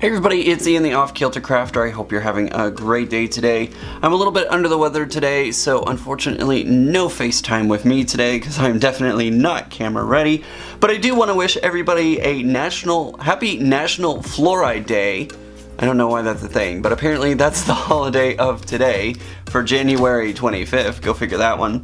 Hey everybody, it's Ian the Off Kilter Crafter. I hope you're having a great day today. I'm a little bit under the weather today, so unfortunately no FaceTime with me today because I'm definitely not camera ready. But I do want to wish everybody a happy National Fluoride Day. I don't know why that's a thing, but apparently that's the holiday of today for January 25th. Go figure that one.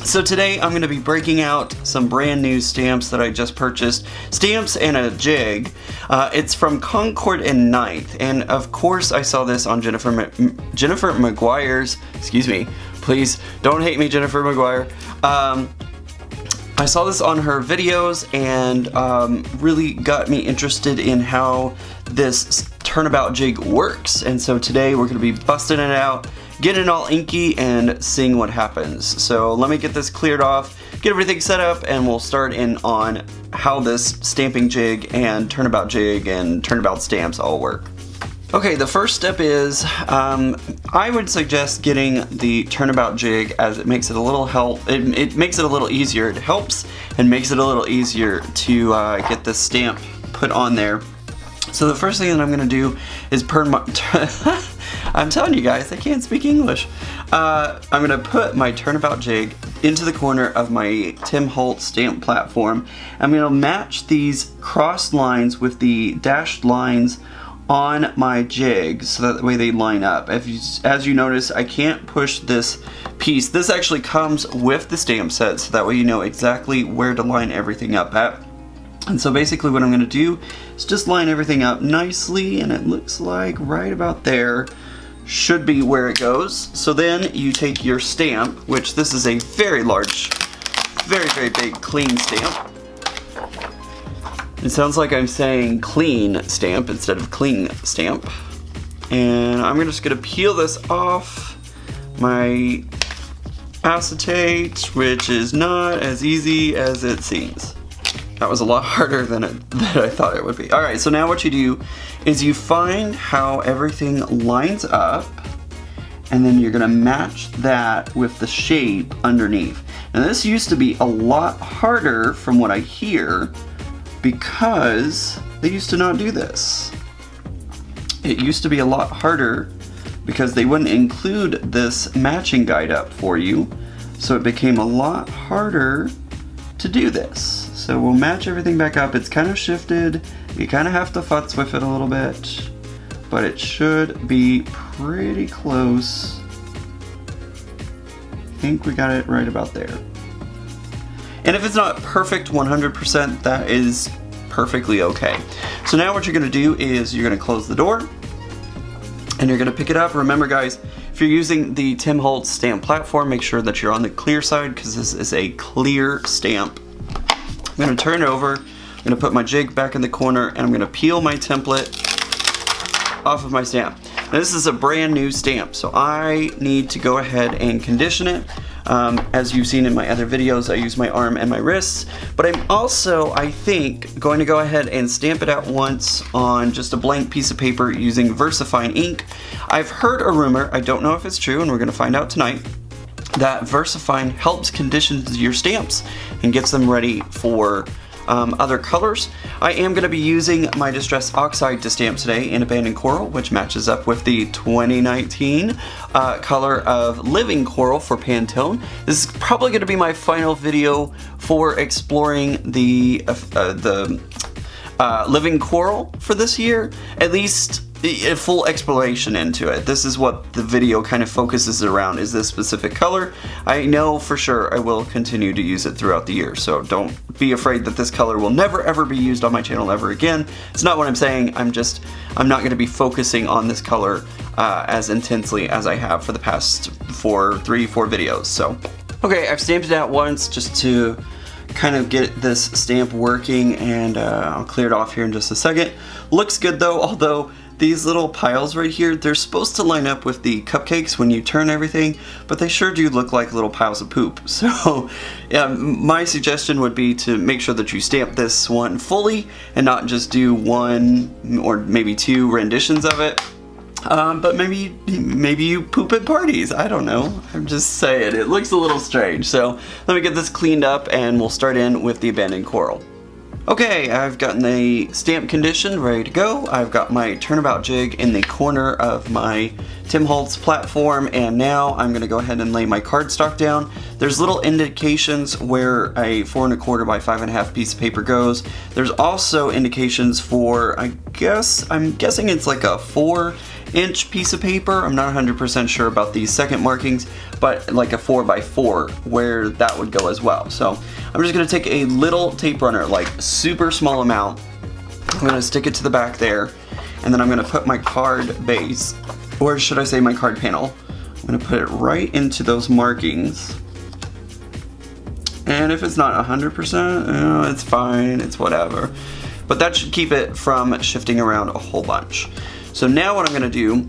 So today I'm going to be breaking out some brand new stamps that I just purchased. Stamps and a jig. It's from Concord and 9th. And of course I saw this on Jennifer McGuire's, excuse me, please don't hate me, Jennifer McGuire. I saw this on her videos and really got me interested in how this Turnabout Jig works. And so today we're going to be busting it out, getting it all inky, and seeing what happens. So let me get this cleared off, get everything set up, and we'll start in on how this stamping jig and Turnabout Jig and Turnabout stamps all work. Okay, the first step is I would suggest getting the Turnabout Jig, as it makes it a little it makes it a little easier. It helps and makes it a little easier to get the stamp put on there. So the first thing that I'm going to do is I'm telling you guys, I can't speak English. I'm going to put my Turnabout Jig into the corner of my Tim Holtz stamp platform. I'm going to match these crossed lines with the dashed lines on my jig so that way they line up. As you notice, I can't push this piece. This actually comes with the stamp set, so that way you know exactly where to line everything up at. And so basically what I'm going to do is just line everything up nicely, and it looks like right about there should be where it goes. So then you take your stamp, which this is a very large, very, very big clean stamp. It sounds like I'm saying clean stamp instead of clean stamp. And I'm just going to peel this off my acetate, which is not as easy as it seems. That was a lot harder than I thought it would be. Alright, so now what you do is you find how everything lines up, and then you're going to match that with the shape underneath. Now this used to be a lot harder from what I hear, because they used to not do this. It used to be a lot harder because they wouldn't include this matching guide up for you, so it became a lot harder to do this. So we'll match everything back up. It's kind of shifted. You kind of have to futz with it a little bit, but it should be pretty close. I think we got it right about there. And if it's not perfect 100%, that is perfectly okay. So now what you're going to do is you're going to close the door, and you're going to pick it up. Remember guys, if you're using the Tim Holtz stamp platform, make sure that you're on the clear side because this is a clear stamp. I'm going to turn it over, I'm going to put my jig back in the corner, and I'm going to peel my template off of my stamp. Now this is a brand new stamp, so I need to go ahead and condition it. As you've seen in my other videos, I use my arm and my wrists, but I'm also, I think, going to go ahead and stamp it out once on just a blank piece of paper using VersaFine ink. I've heard a rumor, I don't know if it's true, and we're going to find out tonight, that VersaFine helps condition your stamps and gets them ready for other colors. I am going to be using my Distress Oxide to stamp today in Abandoned Coral, which matches up with the 2019 color of Living Coral for Pantone. This is probably going to be my final video for exploring the Living Coral for this year, at least a full exploration into it. This is what the video kind of focuses around, is this specific color. I know for sure I will continue to use it throughout the year, so don't be afraid that this color will never ever be used on my channel ever again. It's not what I'm saying. I'm not going to be focusing on this color as intensely as I have for the past 4 videos. So okay, I've stamped it out once just to kind of get this stamp working, and I'll clear it off here in just a second. Looks good though, although these little piles right here, they're supposed to line up with the cupcakes when you turn everything, but they sure do look like little piles of poop. So yeah, my suggestion would be to make sure that you stamp this one fully and not just do 1 or maybe 2 renditions of it. But maybe you poop at parties. I don't know. I'm just saying, it looks a little strange. So let me get this cleaned up and we'll start in with the Abandoned Coral. Okay, I've gotten the stamp conditioned, ready to go. I've got my Turnabout Jig in the corner of my Tim Holtz platform, and now I'm going to go ahead and lay my cardstock down. There's little indications where a 4 1/4 by 5 1/2 piece of paper goes. There's also indications for, I'm guessing it's like a 4-inch piece of paper. I'm not 100% sure about these second markings, but like a 4 by 4 where that would go as well. So I'm just going to take a little tape runner, like super small amount. I'm going to stick it to the back there, and then I'm going to put my card base, or should I say my card panel, I'm going to put it right into those markings. And if it's not 100%, it's fine, it's whatever. But that should keep it from shifting around a whole bunch. So now what I'm going to do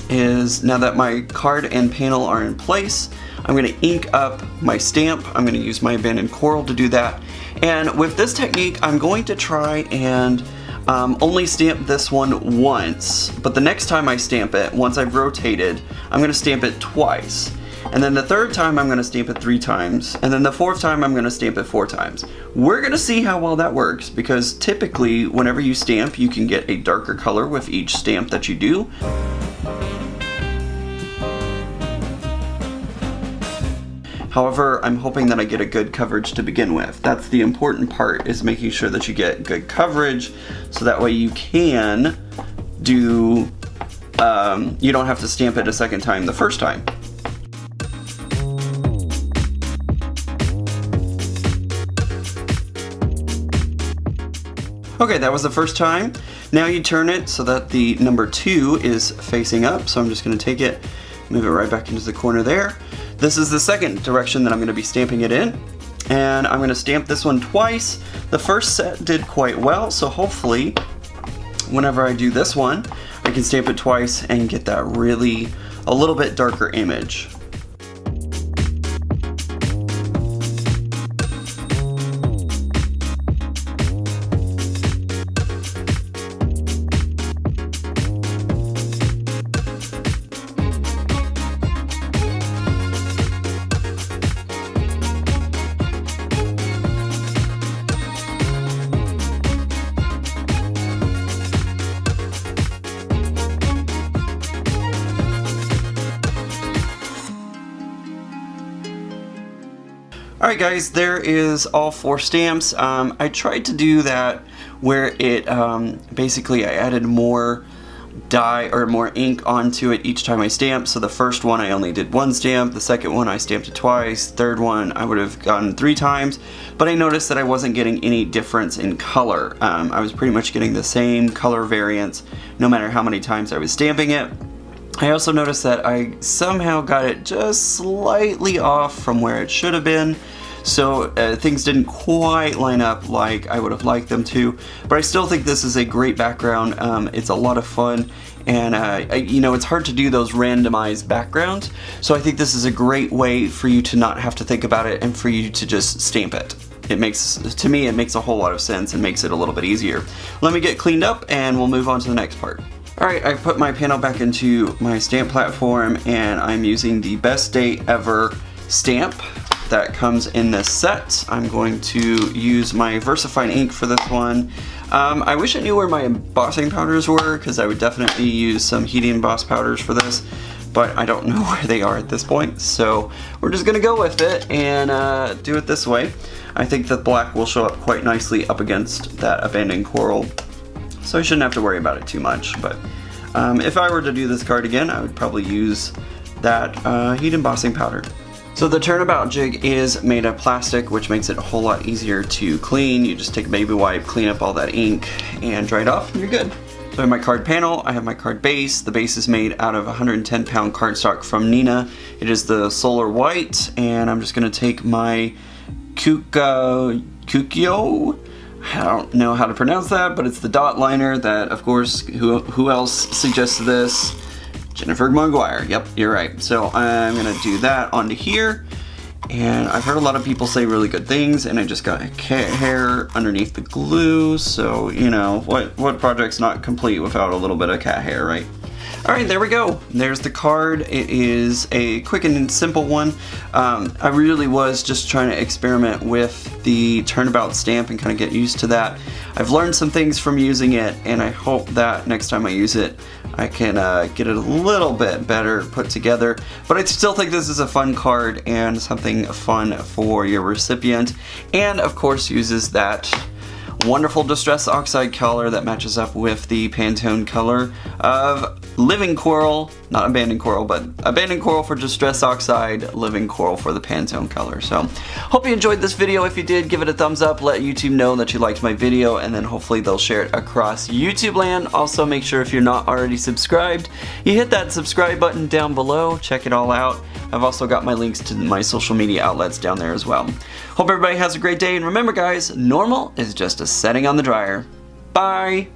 is, now that my card and panel are in place, I'm going to ink up my stamp. I'm going to use my abandoned coral to do that. And with this technique, I'm going to try and only stamp this one once, but the next time I stamp it, once I've rotated, I'm going to stamp it twice. And then the third time I'm going to stamp it 3 times, and then the 4th time I'm going to stamp it 4 times. We're going to see how well that works, because typically whenever you stamp, you can get a darker color with each stamp that you do. However, I'm hoping that I get a good coverage to begin with. That's the important part, is making sure that you get good coverage, so that way you can do, you don't have to stamp it a second time the first time. Okay, that was the first time. Now you turn it so that the number 2 is facing up. So I'm just going to take it, move it right back into the corner there. This is the second direction that I'm going to be stamping it in. And I'm going to stamp this one twice. The first set did quite well, so hopefully whenever I do this one, I can stamp it twice and get that really a little bit darker image. Alright guys, there is all 4 stamps. I tried to do that where it basically I added more dye or more ink onto it each time I stamped. So the first one I only did 1 stamp, the second one I stamped it twice, third one I would have gone 3 times, but I noticed that I wasn't getting any difference in color. I was pretty much getting the same color variance no matter how many times I was stamping it. I also noticed that I somehow got it just slightly off from where it should have been, so things didn't quite line up like I would have liked them to, but I still think this is a great background. It's a lot of fun, and you know, it's hard to do those randomized backgrounds, so I think this is a great way for you to not have to think about it and for you to just stamp it. It makes, to me, it makes a whole lot of sense and makes it a little bit easier. Let me get cleaned up and we'll move on to the next part. Alright, I've put my panel back into my stamp platform, and I'm using the Best Day Ever stamp that comes in this set. I'm going to use my VersaFine ink for this one. I wish I knew where my embossing powders were, because I would definitely use some heating emboss powders for this, but I don't know where they are at this point, so we're just going to go with it and do it this way. I think that black will show up quite nicely up against that abandoned coral, so I shouldn't have to worry about it too much. But if I were to do this card again, I would probably use that heat embossing powder. So the Turnabout Jig is made of plastic, which makes it a whole lot easier to clean. You just take a baby wipe, clean up all that ink, and dry it off, and you're good. So I have my card panel, I have my card base. The base is made out of 110-pound cardstock from Nina. It is the Solar White, and I'm just going to take my Kukyo, I don't know how to pronounce that, but it's the dot liner that, of course, who else suggested this? Jennifer Maguire. Yep, you're right. So I'm gonna do that onto here, and I've heard a lot of people say really good things, and I just got cat hair underneath the glue, so you know, what project's not complete without a little bit of cat hair, right? Alright, there we go. There's the card. It is a quick and simple one. I really was just trying to experiment with the Turnabout stamp and kind of get used to that. I've learned some things from using it, and I hope that next time I use it I can get it a little bit better put together. But I still think this is a fun card and something fun for your recipient, and of course uses that wonderful Distress Oxide color that matches up with the Pantone color of Living Coral, not Abandoned Coral, but Abandoned Coral for Distress Oxide, Living Coral for the Pantone color. So, hope you enjoyed this video. If you did, give it a thumbs up, let YouTube know that you liked my video, and then hopefully they'll share it across YouTube land. Also, make sure if you're not already subscribed, you hit that subscribe button down below. Check it all out. I've also got my links to my social media outlets down there as well. Hope everybody has a great day, and remember guys, normal is just a setting on the dryer. Bye!